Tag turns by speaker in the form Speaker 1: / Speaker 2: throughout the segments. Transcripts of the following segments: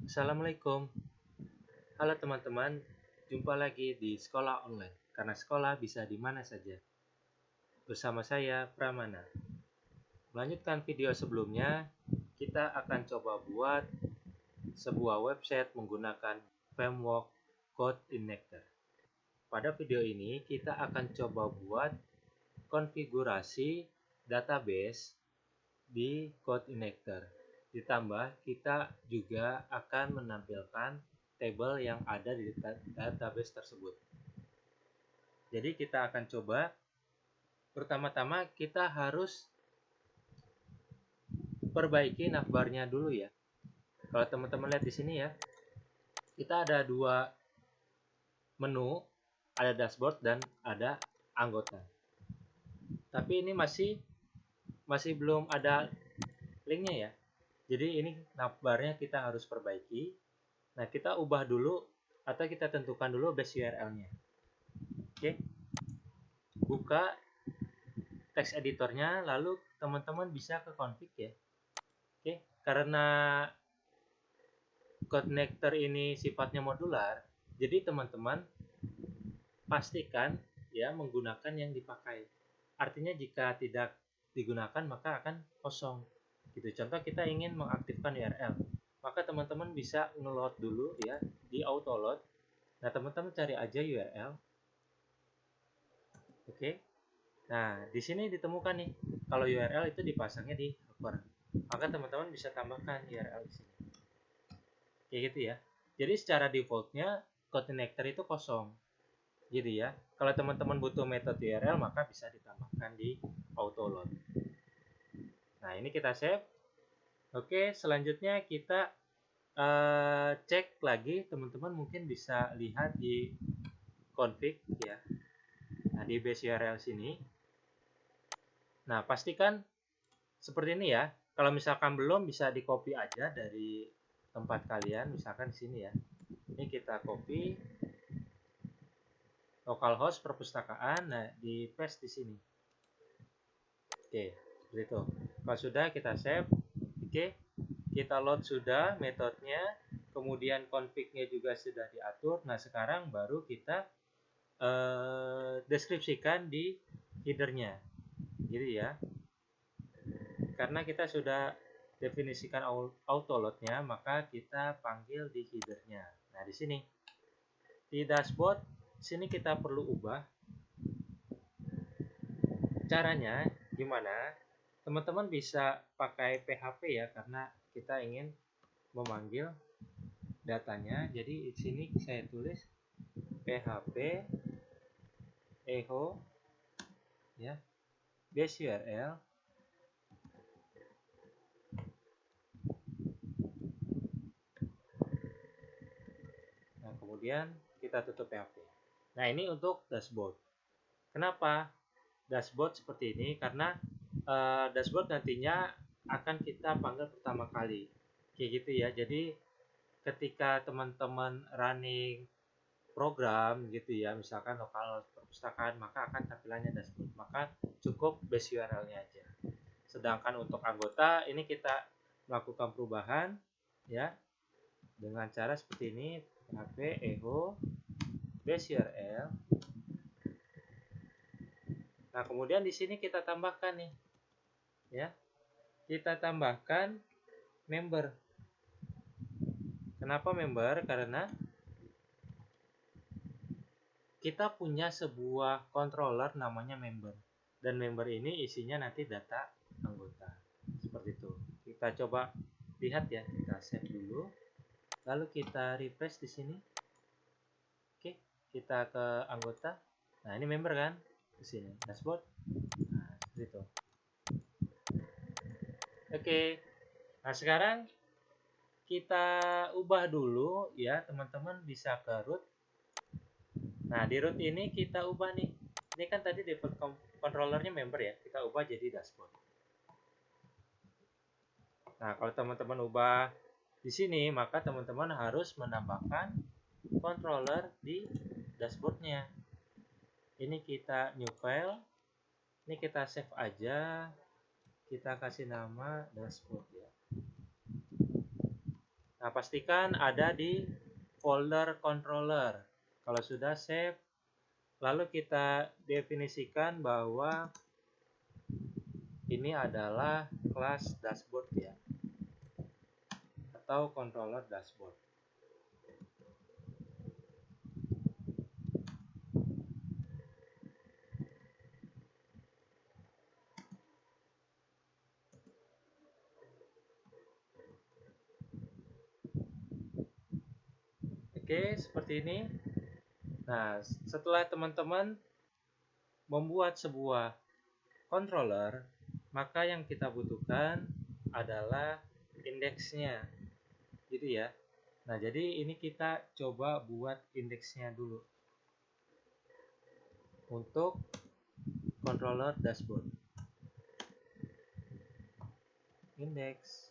Speaker 1: Assalamualaikum. Halo teman-teman, jumpa lagi di Sekolah Online. Karena sekolah bisa di mana saja. Bersama saya, Pramana. Melanjutkan video sebelumnya, kita akan coba buat sebuah website menggunakan framework CodeIgniter. Pada video ini, kita akan coba buat konfigurasi database di CodeIgniter. Ditambah, kita juga akan menampilkan tabel yang ada di database tersebut. Jadi kita akan coba. Pertama-tama kita harus perbaiki navbarnya dulu ya. Kalau teman-teman lihat di sini ya, kita ada dua menu, ada dashboard dan ada anggota. Tapi ini masih belum ada linknya ya. Jadi ini navbarnya kita harus perbaiki. Nah, kita ubah dulu atau kita tentukan dulu base URL-nya. Oke. Buka text editornya, lalu teman-teman bisa ke config ya. Oke, karena connector ini sifatnya modular, jadi teman-teman pastikan ya menggunakan yang dipakai. Artinya jika tidak digunakan maka akan kosong. Gitu. Contoh kita ingin mengaktifkan URL, maka teman-teman bisa ngeload dulu ya di auto load. Nah, teman-teman cari aja URL. Oke. Nah, di sini ditemukan nih kalau URL itu dipasangnya di helper. Maka teman-teman bisa tambahkan URL di sini. Kayak gitu ya. Jadi secara defaultnya CodeIgniter itu kosong. Jadi ya, kalau teman-teman butuh metode URL maka bisa ditambahkan di autoload. Nah, ini kita save. Oke, selanjutnya kita cek lagi. Teman-teman mungkin bisa lihat di config ya. Nah, di base URL sini. Nah, pastikan seperti ini ya. Kalau misalkan belum, bisa di copy aja dari tempat kalian, misalkan di sini ya. Ini kita copy localhost perpustakaan, nah di paste di sini. Oke, seperti itu. Kalau sudah kita save. Oke, kita load sudah metodenya, kemudian config-nya juga sudah diatur. Nah, sekarang baru kita deskripsikan di header-nya. Jadi ya, karena kita sudah definisikan auto load-nya, maka kita panggil di header-nya. Nah, di sini di dashboard sini kita perlu ubah. Caranya gimana? Teman-teman bisa pakai PHP ya, karena kita ingin memanggil datanya. Jadi di sini saya tulis PHP echo ya, base URL. Nah, kemudian kita tutup PHP. Nah, ini untuk dashboard. Kenapa dashboard seperti ini? Karena dashboard nantinya akan kita panggil pertama kali. Kayak gitu ya. Jadi ketika teman-teman running program gitu ya, misalkan lokal perpustakaan, maka akan tampilannya dashboard. Maka cukup base URL-nya aja. Sedangkan untuk anggota ini kita melakukan perubahan ya dengan cara seperti ini, php echo base URL. Nah, kemudian di sini kita tambahkan nih ya. Kita tambahkan member. Kenapa member? Karena kita punya sebuah controller namanya member. Dan member ini isinya nanti data anggota. Seperti itu. Kita coba lihat ya, kita save dulu. Lalu kita refresh di sini. Oke, kita ke anggota. Nah, ini member kan? Di sini dashboard. Nah, seperti itu. Oke. Nah, sekarang kita ubah dulu ya, teman-teman bisa ke root. Nah, di root ini kita ubah nih. Ini kan tadi default controllernya member ya, kita ubah jadi dashboard. Nah, kalau teman-teman ubah di sini, maka teman-teman harus menambahkan controller di dashboardnya. Ini kita new file, ini kita save aja, kita kasih nama dashboard ya. Nah, pastikan ada di folder controller. Kalau sudah save, lalu kita definisikan bahwa ini adalah kelas dashboard ya, atau controller dashboard. Oke, seperti ini. Nah, setelah teman-teman membuat sebuah controller, maka yang kita butuhkan adalah indeksnya, gitu ya. Nah, jadi ini kita coba buat indeksnya dulu untuk controller dashboard. Indeks.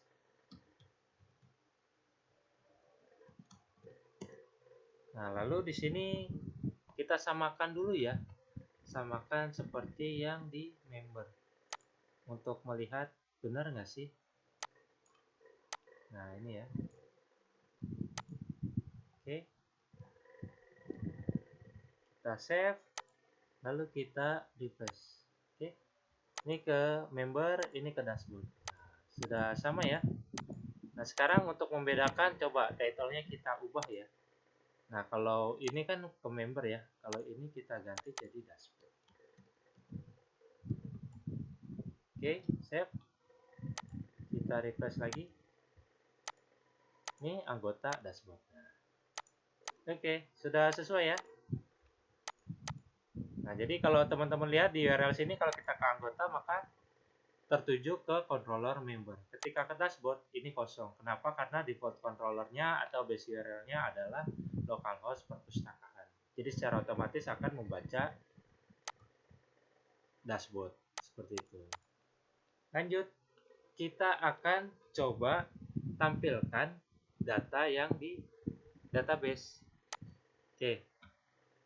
Speaker 1: Nah, lalu di sini kita samakan dulu ya. Samakan seperti yang di member. Untuk melihat benar nggak sih? Nah, ini ya. Oke. Kita save. Lalu kita refresh. Oke. Ini ke member, ini ke dashboard. Nah, sudah sama ya. Nah, sekarang untuk membedakan, coba title-nya kita ubah ya. Nah, kalau ini kan ke member ya. Kalau ini kita ganti jadi dashboard. Oke, save. Kita refresh lagi. Ini anggota dashboard. Oke, sudah sesuai ya. Nah, jadi kalau teman-teman lihat di URL sini, kalau kita ke anggota, maka tertuju ke controller member. Ketika ke dashboard, ini kosong. Kenapa? Karena default controllernya atau base URL-nya adalah localhost perpustakaan. Jadi secara otomatis akan membaca dashboard. Seperti itu. Lanjut, kita akan coba tampilkan data yang di database. Oke,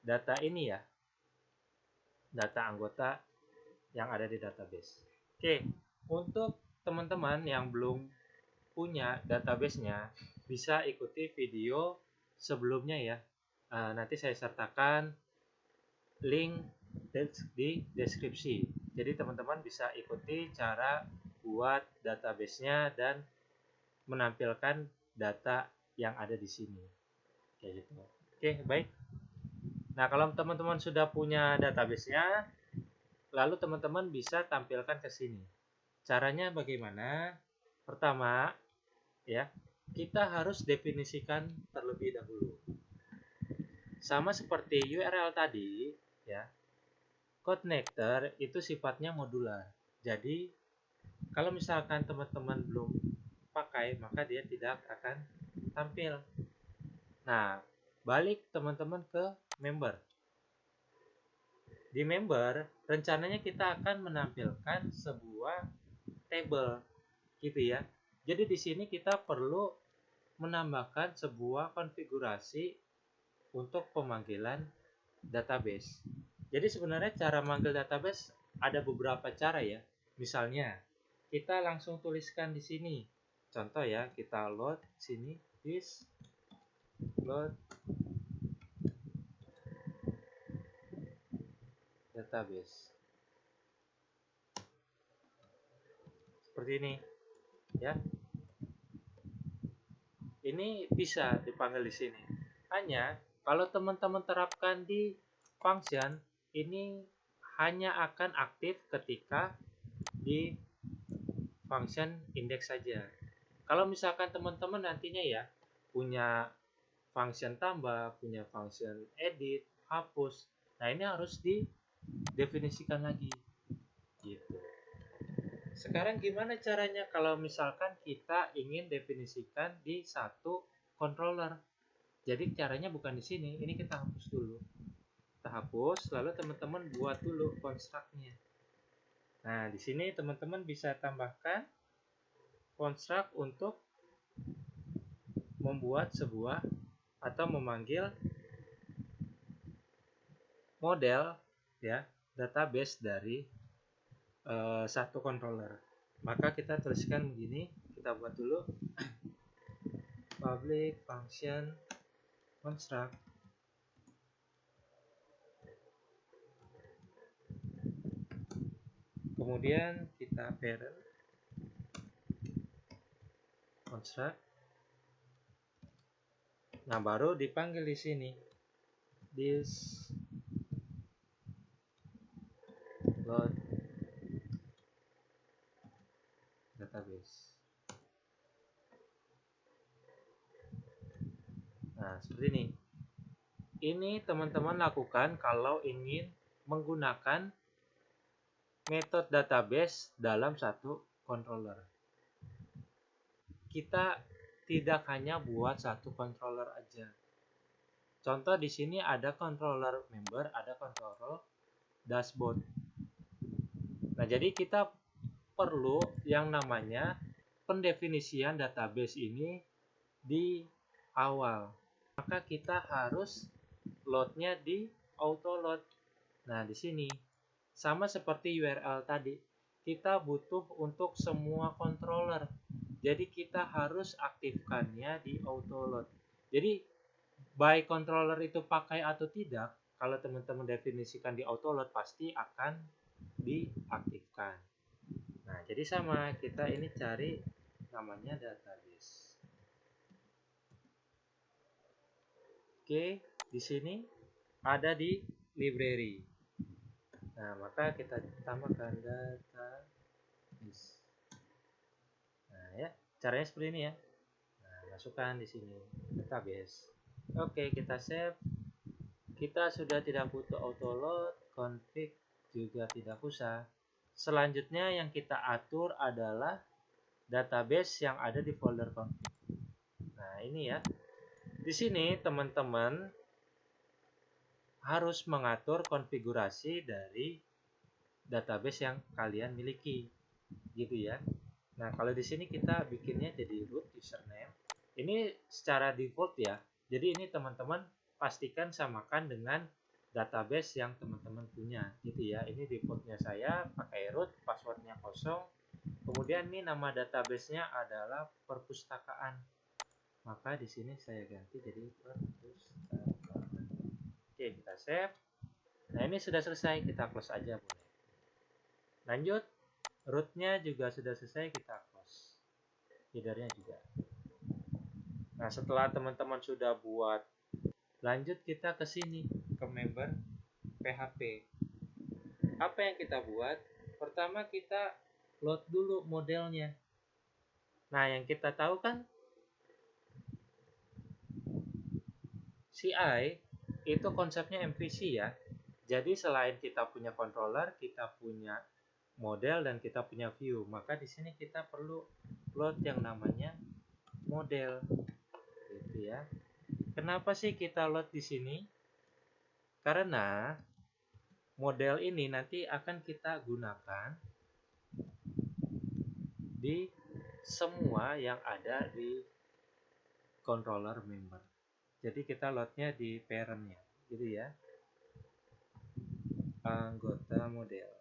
Speaker 1: data ini ya, data anggota yang ada di database. Oke, untuk teman-teman yang belum punya database-nya, bisa ikuti video sebelumnya ya. Nanti saya sertakan link di deskripsi. Jadi teman-teman bisa ikuti cara buat database-nya dan menampilkan data yang ada di sini. Kayak gitu. Oke, baik. Nah, kalau teman-teman sudah punya database-nya, lalu teman-teman bisa tampilkan ke sini. Caranya bagaimana? Pertama, ya, kita harus definisikan terlebih dahulu. Sama seperti URL tadi, ya. Connector itu sifatnya modular. Jadi, kalau misalkan teman-teman belum pakai, maka dia tidak akan tampil. Nah, balik teman-teman ke member. Di member, rencananya kita akan menampilkan sebuah table, gitu ya. Jadi di sini kita perlu menambahkan sebuah konfigurasi untuk pemanggilan database. Jadi sebenarnya cara manggil database ada beberapa cara ya. Misalnya, kita langsung tuliskan di sini. Contoh ya, kita load sini this load database. Seperti ini, ya. Ini bisa dipanggil di sini. Hanya kalau teman-teman terapkan di function, ini hanya akan aktif ketika di function index saja. Kalau misalkan teman-teman nantinya ya punya function tambah, punya function edit, hapus, nah ini harus didefinisikan lagi. Gitu. Sekarang gimana caranya kalau misalkan kita ingin definisikan di satu controller? Jadi caranya bukan di sini, ini kita hapus dulu. Kita hapus, lalu teman-teman buat dulu construct-nya. Nah, di sini teman-teman bisa tambahkan construct untuk membuat sebuah atau memanggil model ya database dari satu controller. Maka kita tuliskan begini, kita buat dulu public function construct. Kemudian kita parent construct. Nah, baru dipanggil di sini this load database. Nah, seperti ini. Ini teman-teman lakukan kalau ingin menggunakan metode database dalam satu controller. Kita tidak hanya buat satu controller aja. Contoh di sini ada controller member, ada controller dashboard. Nah, jadi kita perlu yang namanya pendefinisian database ini di awal. Maka kita harus loadnya di auto load. Nah, di sini sama seperti URL tadi, kita butuh untuk semua controller. Jadi kita harus aktifkannya di auto load. Jadi baik controller itu pakai atau tidak, kalau teman-teman definisikan di auto load pasti akan diaktifkan. Nah, jadi sama, kita ini cari namanya database. Oke, di sini ada di library. Nah, maka kita tambahkan database. Nah, ya, caranya seperti ini ya. Nah, masukkan di sini database. Oke, kita save. Kita sudah tidak butuh auto load, config juga tidak usah. Selanjutnya yang kita atur adalah database yang ada di folder config. Nah, ini ya. Di sini teman-teman harus mengatur konfigurasi dari database yang kalian miliki, gitu ya. Nah, kalau di sini kita bikinnya jadi root username. Ini secara default ya. Jadi ini teman-teman pastikan samakan dengan database yang teman-teman punya, gitu ya. Ini defaultnya saya pakai root, passwordnya kosong. Kemudian ini nama databasenya adalah perpustakaan. Maka di sini saya ganti jadi perpustakaan. Oke, kita save. Nah, ini sudah selesai, kita close aja boleh. Lanjut, rootnya juga sudah selesai, kita close. Headernya juga. Nah, setelah teman-teman sudah buat, lanjut kita ke sini, ke member PHP. Apa yang kita buat? Pertama kita load dulu modelnya. Nah, yang kita tahu kan CI itu konsepnya MVC ya. Jadi selain kita punya controller, kita punya model dan kita punya view, maka di sini kita perlu load yang namanya model, gitu ya. Kenapa sih kita load di sini? Karena model ini nanti akan kita gunakan di semua yang ada di controller member. Jadi kita loadnya di parentnya, gitu ya. Anggota model.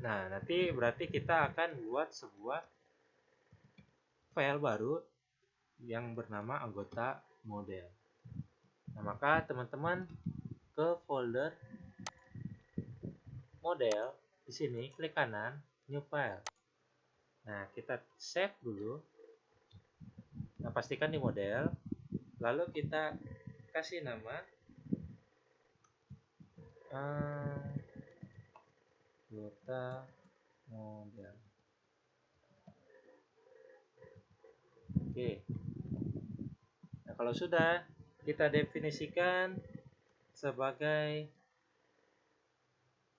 Speaker 1: Nah, nanti berarti kita akan buat sebuah file baru yang bernama anggota model. Nah, maka teman-teman ke folder model, di sini klik kanan, new file. Nah, kita save dulu. Nah, pastikan di model. Lalu kita kasih nama anggota model. Oke. Nah, kalau sudah, kita definisikan sebagai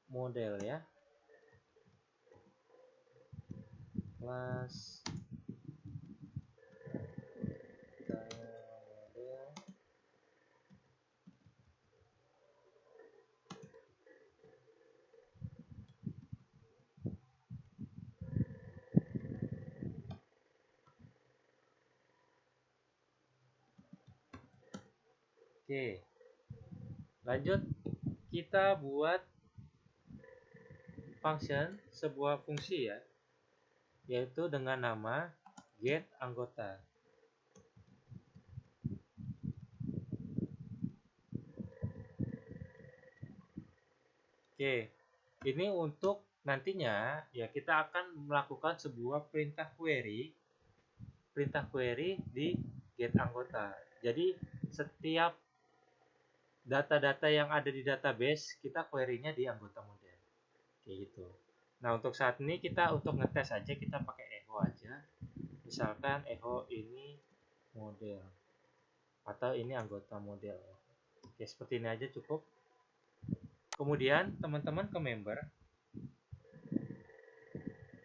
Speaker 1: model ya. Kelas model. Oke. Lanjut, kita buat function, sebuah fungsi ya, yaitu dengan nama get anggota. Oke, ini untuk nantinya ya kita akan melakukan sebuah perintah query di get anggota. Jadi setiap data-data yang ada di database kita query-nya di anggota model. Kayak gitu. Nah, untuk saat ini kita untuk ngetes aja kita pakai echo aja. Misalkan echo ini model atau ini anggota model. Oke, seperti ini aja cukup. Kemudian teman-teman ke member,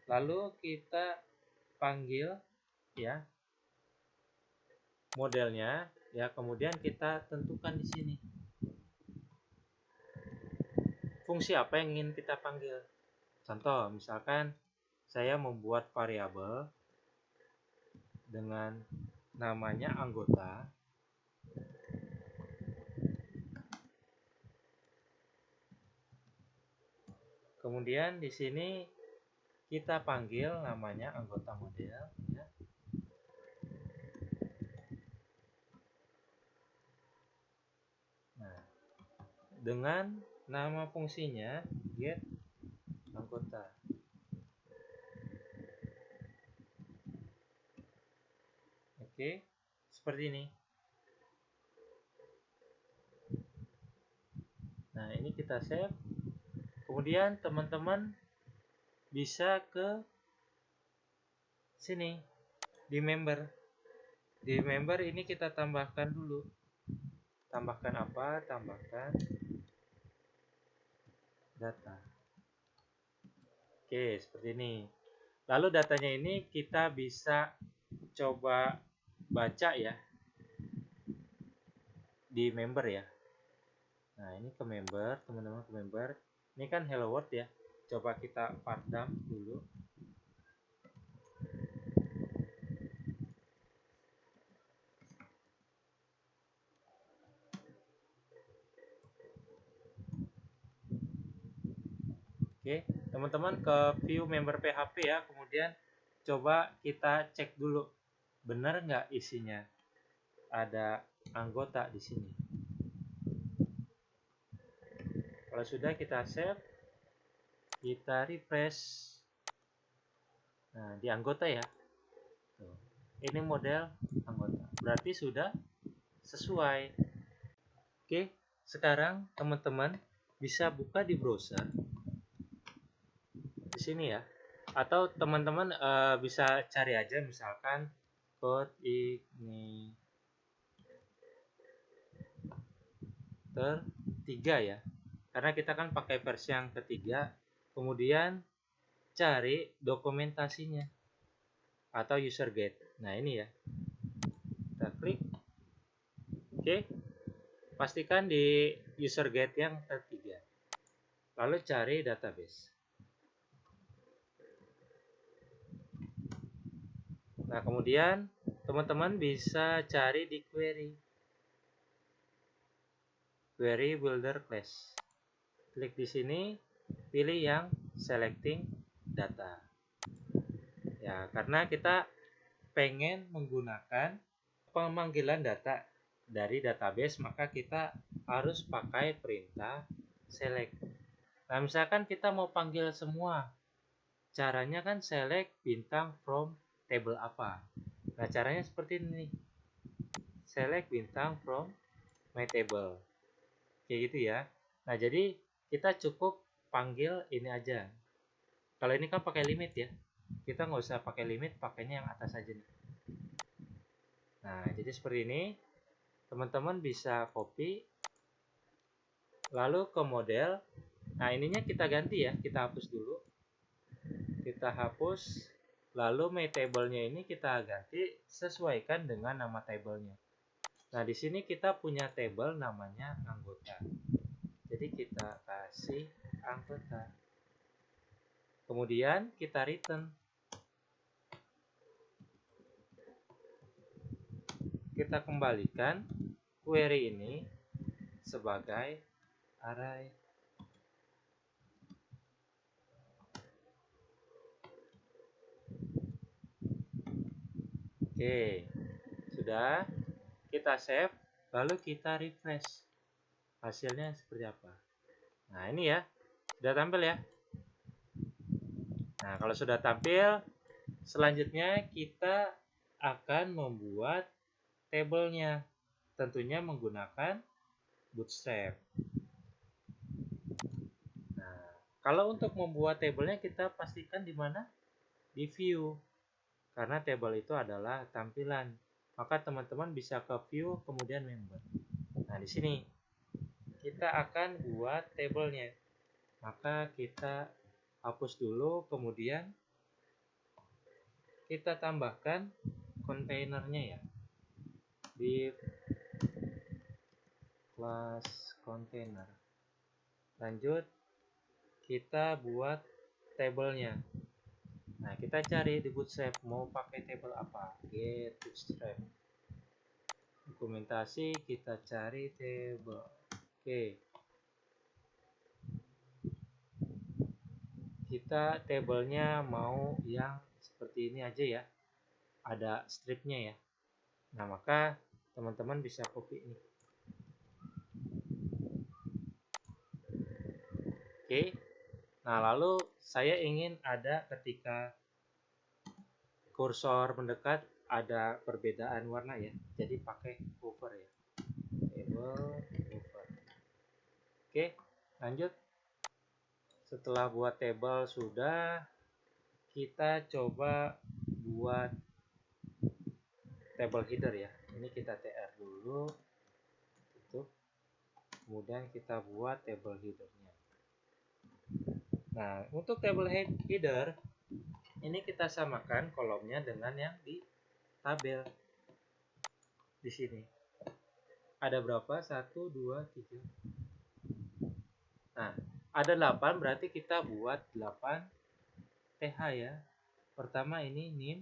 Speaker 1: lalu kita panggil ya modelnya ya, kemudian kita tentukan di sini fungsi apa yang ingin kita panggil. Contoh, misalkan saya membuat variabel dengan namanya anggota. Kemudian di sini kita panggil namanya anggota model ya. Nah, dengan nama fungsinya get anggota. Oke, seperti ini. Nah, ini kita save. Kemudian teman-teman bisa ke sini di member. Di member ini kita tambahkan dulu. Tambahkan apa? Tambahkan data. Oke, seperti ini. Lalu datanya ini kita bisa coba baca ya di member ya. Nah, ini ke member, teman-teman ke member. Ini kan hello world ya. Coba kita padam dulu. Oke, teman-teman ke view member PHP ya. Kemudian coba kita cek dulu, benar nggak isinya ada anggota di sini. Kalau sudah kita save, kita refresh. Nah, di anggota ya. Tuh. Ini model anggota. Berarti sudah sesuai. Oke, sekarang teman-teman bisa buka di browser di sini ya. Atau teman-teman bisa cari aja misalkan code ini ketiga ya, karena kita kan pakai versi yang ketiga. Kemudian cari dokumentasinya atau user guide. Nah, ini ya, kita klik. Oke, pastikan di user guide yang ketiga, lalu cari database. Nah, kemudian teman-teman bisa cari di query builder class. Klik di sini, pilih yang selecting data. Ya, karena kita pengen menggunakan pemanggilan data dari database, maka kita harus pakai perintah select. Nah, misalkan kita mau panggil semua, caranya kan select bintang from table apa. Nah, caranya seperti ini. Select bintang from my table. Kayak gitu ya. Nah, jadi kita cukup panggil ini aja. Kalau ini kan pakai limit ya. Kita nggak usah pakai limit, pakainya yang atas aja nih. Nah, jadi seperti ini. Teman-teman bisa copy. Lalu ke model. Nah, ininya kita ganti ya. Kita hapus dulu. Kita hapus. Lalu my table-nya ini kita ganti sesuaikan dengan nama table-nya. Nah, di sini kita punya table namanya anggota. Jadi kita kasih anggota. Kemudian kita return. Kita kembalikan query ini sebagai array. Oke, sudah. Kita save, lalu kita refresh. Hasilnya seperti apa? Nah, ini ya. Sudah tampil ya. Nah, kalau sudah tampil, selanjutnya kita akan membuat tabelnya. Tentunya menggunakan Bootstrap. Nah, kalau untuk membuat tabelnya kita pastikan di mana? Di view. Karena table itu adalah tampilan. Maka teman-teman bisa ke view kemudian member. Nah, di sini kita akan buat tabelnya. Maka kita hapus dulu, kemudian kita tambahkan kontainernya ya. Di class container. Lanjut kita buat tabelnya. Nah, kita cari di Bootstrap mau pakai table apa. Get Bootstrap. Dokumentasi kita cari table. Oke. Kita tabelnya mau yang seperti ini aja ya. Ada stripnya ya. Nah, maka teman-teman bisa copy ini. Oke. Nah, lalu saya ingin ada ketika kursor mendekat ada perbedaan warna ya. Jadi pakai hover ya. Table hover. Oke, lanjut. Setelah buat table sudah, kita coba buat table header ya. Ini kita tr dulu. Tutup. Kemudian kita buat table headernya. Nah, untuk table header ini kita samakan kolomnya dengan yang di tabel. Di sini. Ada berapa? 1, 2, 3. Nah, ada 8 berarti kita buat 8 TH ya. Pertama ini NIM.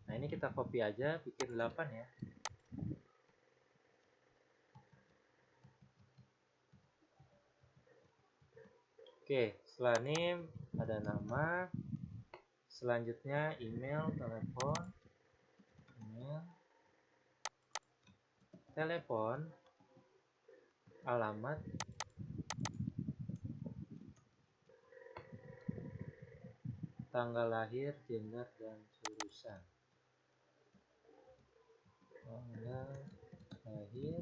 Speaker 1: Nah, ini kita copy aja, bikin 8 ya. Oke, setelah NIM ada nama. Selanjutnya email, telepon. Email, telepon, alamat, tanggal lahir, gender, dan jurusan. Tanggal lahir,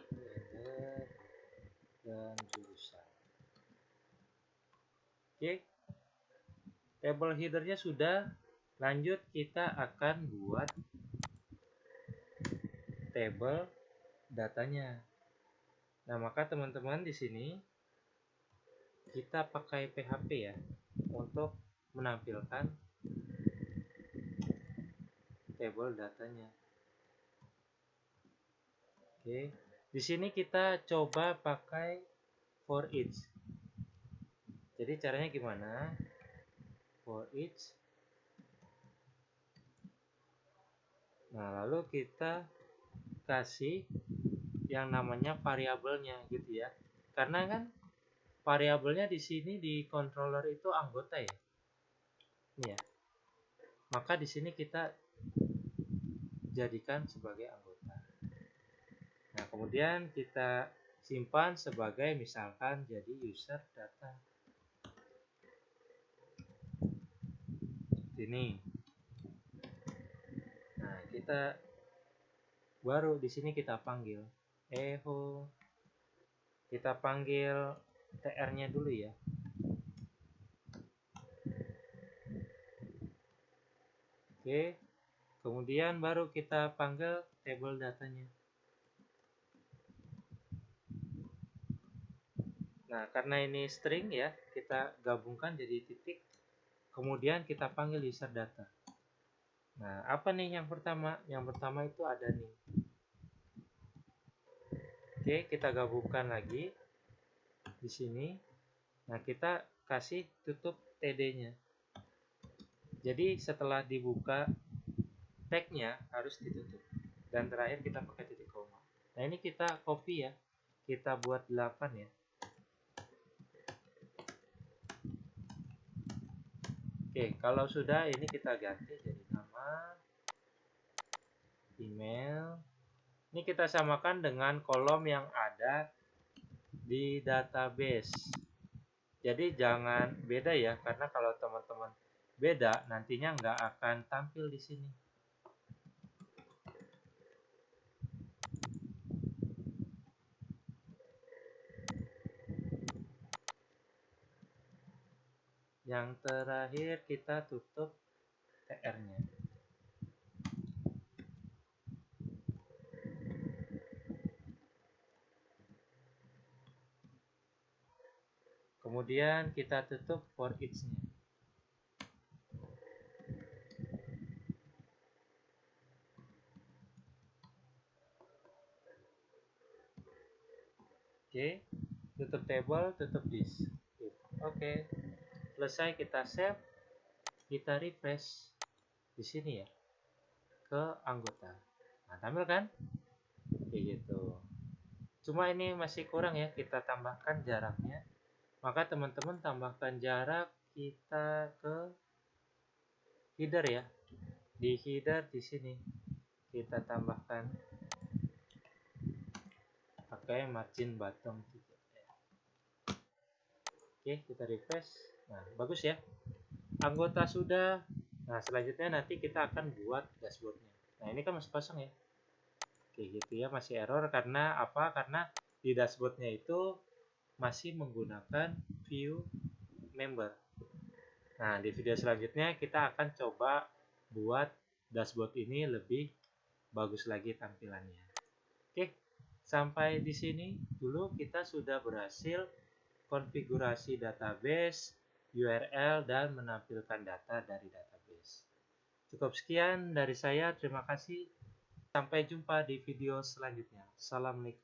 Speaker 1: gender, dan jurusan. Oke, table headernya sudah. Lanjut kita akan buat table datanya. Nah, maka teman-teman di sini kita pakai PHP ya untuk menampilkan table datanya. Oke, di sini kita coba pakai for each. Jadi caranya gimana? For each. Nah, lalu kita kasih yang namanya variabelnya gitu ya. Karena kan variabelnya di sini di controller itu anggota ya. Ini ya. Maka di sini kita jadikan sebagai anggota. Nah, kemudian kita simpan sebagai misalkan jadi user data. Ini. Nah, kita baru di sini kita panggil echo. Kita panggil tr-nya dulu ya. Oke. Kemudian baru kita panggil table datanya. Nah, karena ini string ya, kita gabungkan jadi titik. Kemudian kita panggil user data. Nah, apa nih yang pertama? Yang pertama itu ada nih. Oke, kita gabungkan lagi di sini. Nah, kita kasih tutup td-nya. Jadi setelah dibuka tag-nya harus ditutup. Dan terakhir kita pakai titik koma. Nah, ini kita copy ya. Kita buat 8 ya. Oke, kalau sudah ini kita ganti jadi nama, email, Ini kita samakan dengan kolom yang ada di database. Jadi jangan beda ya, karena kalau teman-teman beda nantinya nggak akan tampil di sini. Yang terakhir kita tutup TR-nya. Kemudian kita tutup for each-nya. Oke, tutup table, tutup disk. Oke, selesai, kita save, kita refresh di sini ya ke anggota. Nah, tampil kan? Kayak gitu. Cuma ini masih kurang ya, kita tambahkan jaraknya. Maka teman-teman tambahkan jarak kita ke header ya. Di header di sini kita tambahkan pakai margin bottom 3. Oke, kita refresh. Nah, bagus ya. Anggota sudah. Nah, selanjutnya nanti kita akan buat dashboardnya. Nah, ini kan masih kosong ya. Oke, gitu ya, masih error karena apa? Karena di dashboardnya itu masih menggunakan view member. Nah, di video selanjutnya kita akan coba buat dashboard ini lebih bagus lagi tampilannya. Oke, sampai di sini dulu kita sudah berhasil konfigurasi database, URL, dan menampilkan data dari database. Cukup sekian dari saya, terima kasih. Sampai jumpa di video selanjutnya. Assalamualaikum.